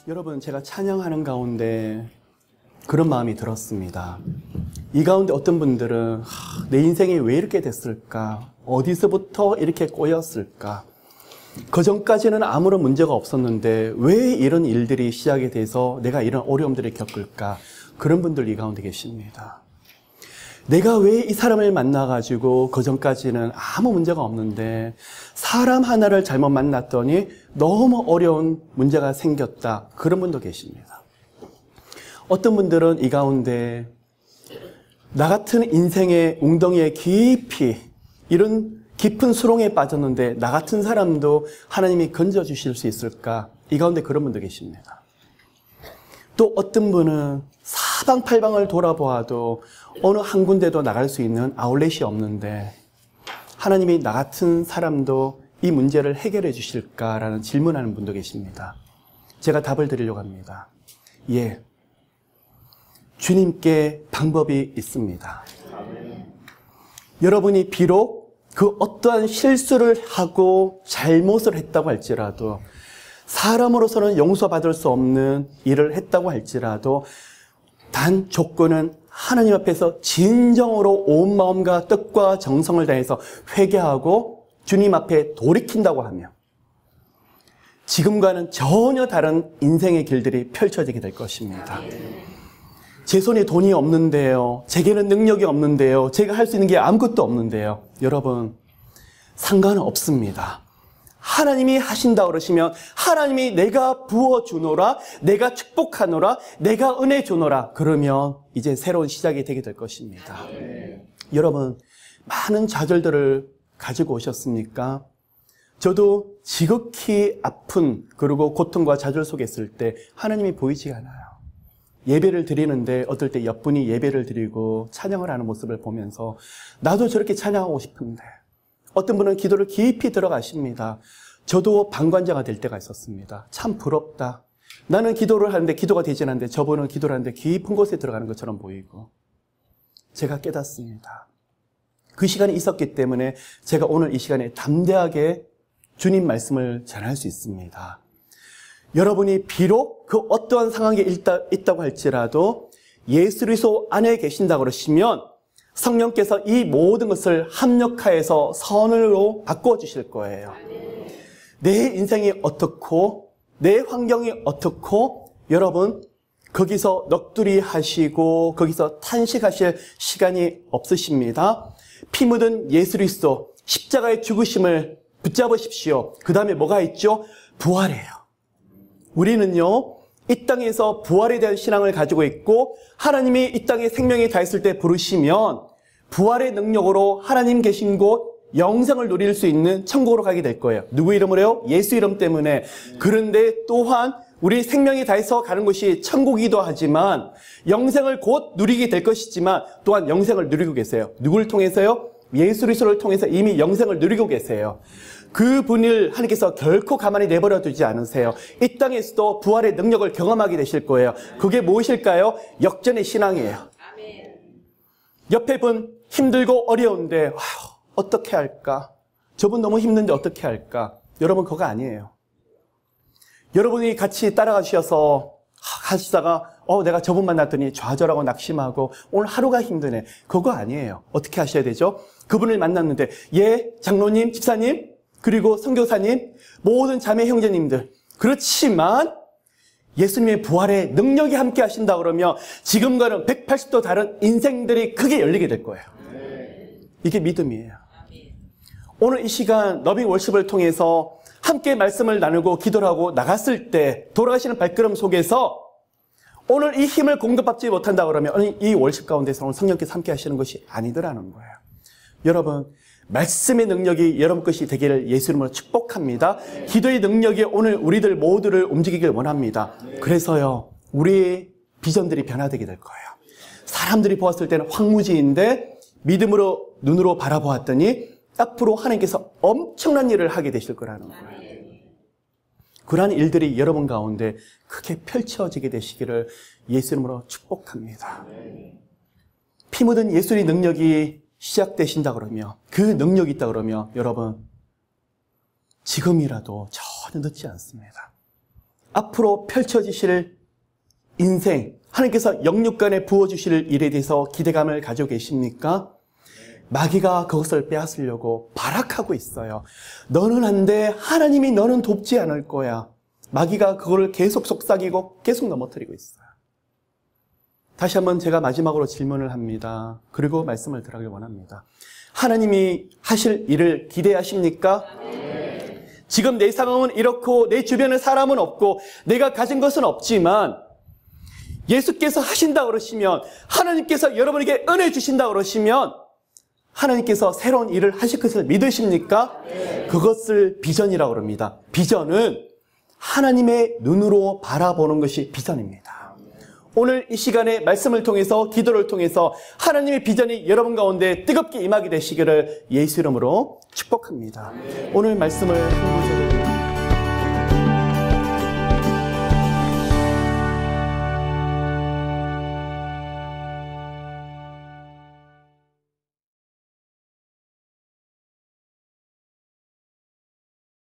여러분, 제가 찬양하는 가운데 그런 마음이 들었습니다. 이 가운데 어떤 분들은 내 인생이 왜 이렇게 됐을까? 어디서부터 이렇게 꼬였을까? 그전까지는 아무런 문제가 없었는데 왜 이런 일들이 시작이 돼서 내가 이런 어려움들을 겪을까? 그런 분들 이 가운데 계십니다. 내가 왜 이 사람을 만나가지고 그전까지는 아무 문제가 없는데 사람 하나를 잘못 만났더니 너무 어려운 문제가 생겼다. 그런 분도 계십니다. 어떤 분들은 이 가운데 나 같은 인생의 웅덩이에 깊이 이런 깊은 수렁에 빠졌는데 나 같은 사람도 하나님이 건져주실 수 있을까? 이 가운데 그런 분도 계십니다. 또 어떤 분은 사방팔방을 돌아보아도 어느 한 군데도 나갈 수 있는 아울렛이 없는데 하나님이 나 같은 사람도 이 문제를 해결해 주실까라는 질문하는 분도 계십니다. 제가 답을 드리려고 합니다. 예, 주님께 방법이 있습니다. 여러분이 비록 그 어떠한 실수를 하고 잘못을 했다고 할지라도 사람으로서는 용서받을 수 없는 일을 했다고 할지라도 단 조건은 하나님 앞에서 진정으로 온 마음과 뜻과 정성을 다해서 회개하고 주님 앞에 돌이킨다고 하며 지금과는 전혀 다른 인생의 길들이 펼쳐지게 될 것입니다. 제 손에 돈이 없는데요. 제게는 능력이 없는데요. 제가 할 수 있는 게 아무것도 없는데요. 여러분, 상관없습니다. 하나님이 하신다 그러시면 하나님이 내가 부어주노라, 내가 축복하노라, 내가 은혜 주노라, 그러면 이제 새로운 시작이 되게 될 것입니다. 여러분, 많은 좌절들을 가지고 오셨습니까? 저도 지극히 아픈 그리고 고통과 좌절 속에 있을 때 하나님이 보이지 않아요. 예배를 드리는데 어떨 때 옆분이 예배를 드리고 찬양을 하는 모습을 보면서 나도 저렇게 찬양하고 싶은데 어떤 분은 기도를 깊이 들어가십니다. 저도 방관자가 될 때가 있었습니다. 참 부럽다. 나는 기도를 하는데 기도가 되지 않는데 저분은 기도를 하는데 깊은 곳에 들어가는 것처럼 보이고 제가 깨닫습니다. 그 시간이 있었기 때문에 제가 오늘 이 시간에 담대하게 주님 말씀을 전할 수 있습니다. 여러분이 비록 그 어떠한 상황에 있다고 할지라도 예수 그리스도 안에 계신다고 그러시면 성령께서 이 모든 것을 합력하여서 선으로 바꿔주실 거예요. 내 인생이 어떻고 내 환경이 어떻고 여러분 거기서 넋두리 하시고 거기서 탄식하실 시간이 없으십니다. 피 묻은 예수 그리스도 십자가의 죽으심을 붙잡으십시오. 그 다음에 뭐가 있죠? 부활이에요. 우리는요 이 땅에서 부활에 대한 신앙을 가지고 있고 하나님이 이 땅에 생명이 다했을 때 부르시면 부활의 능력으로 하나님 계신 곳 영생을 누릴 수 있는 천국으로 가게 될 거예요. 누구 이름으로요? 예수 이름 때문에. 그런데 또한 우리 생명이 다해서 가는 곳이 천국이기도 하지만 영생을 곧 누리게 될 것이지만 또한 영생을 누리고 계세요. 누구를 통해서요? 예수 그리스도를 통해서 이미 영생을 누리고 계세요. 그분을 하나님께서 결코 가만히 내버려 두지 않으세요. 이 땅에서도 부활의 능력을 경험하게 되실 거예요. 그게 무엇일까요? 역전의 신앙이에요. 옆에 분 힘들고 어려운데 어떻게 할까? 저분 너무 힘든데 어떻게 할까? 여러분 그거 아니에요. 여러분이 같이 따라가 주셔서 하시다가 내가 저분 만났더니 좌절하고 낙심하고 오늘 하루가 힘드네. 그거 아니에요. 어떻게 하셔야 되죠? 그분을 만났는데 장로님, 집사님 그리고 선교사님 모든 자매 형제님들 그렇지만 예수님의 부활의 능력이 함께 하신다 그러면 지금과는 180도 다른 인생들이 크게 열리게 될 거예요. 이게 믿음이에요. 오늘 이 시간 러빙 월십을 통해서 함께 말씀을 나누고 기도를 하고 나갔을 때 돌아가시는 발걸음 속에서 오늘 이 힘을 공급받지 못한다 그러면 이 월십 가운데서 오늘 성령께서 함께 하시는 것이 아니더라는 거예요. 여러분 말씀의 능력이 여러분 것이 되기를 예수 이름으로 축복합니다. 기도의 능력이 오늘 우리들 모두를 움직이길 원합니다. 그래서요 우리의 비전들이 변화되게 될 거예요. 사람들이 보았을 때는 황무지인데 믿음으로 눈으로 바라보았더니 앞으로 하나님께서 엄청난 일을 하게 되실 거라는 거예요. 그러한 일들이 여러분 가운데 크게 펼쳐지게 되시기를 예수 이름으로 축복합니다. 피 묻은 예수의 능력이 시작되신다 그러면 그 능력이 있다 그러면 여러분 지금이라도 전혀 늦지 않습니다. 앞으로 펼쳐지실 인생, 하나님께서 영육간에 부어주실 일에 대해서 기대감을 가지고 계십니까? 마귀가 그것을 빼앗으려고 발악하고 있어요. 너는 안 돼. 하나님이 너는 돕지 않을 거야. 마귀가 그거를 계속 속삭이고 계속 넘어뜨리고 있어요. 다시 한번 제가 마지막으로 질문을 합니다. 그리고 말씀을 드리길 원합니다. 하나님이 하실 일을 기대하십니까? 네. 지금 내 상황은 이렇고 내 주변에 사람은 없고 내가 가진 것은 없지만 예수께서 하신다 그러시면, 하나님께서 여러분에게 은혜 주신다 그러시면 하나님께서 새로운 일을 하실 것을 믿으십니까? 네. 그것을 비전이라고 합니다. 비전은 하나님의 눈으로 바라보는 것이 비전입니다. 오늘 이 시간에 말씀을 통해서, 기도를 통해서 하나님의 비전이 여러분 가운데 뜨겁게 임하게 되시기를 예수 이름으로 축복합니다. 오늘 말씀을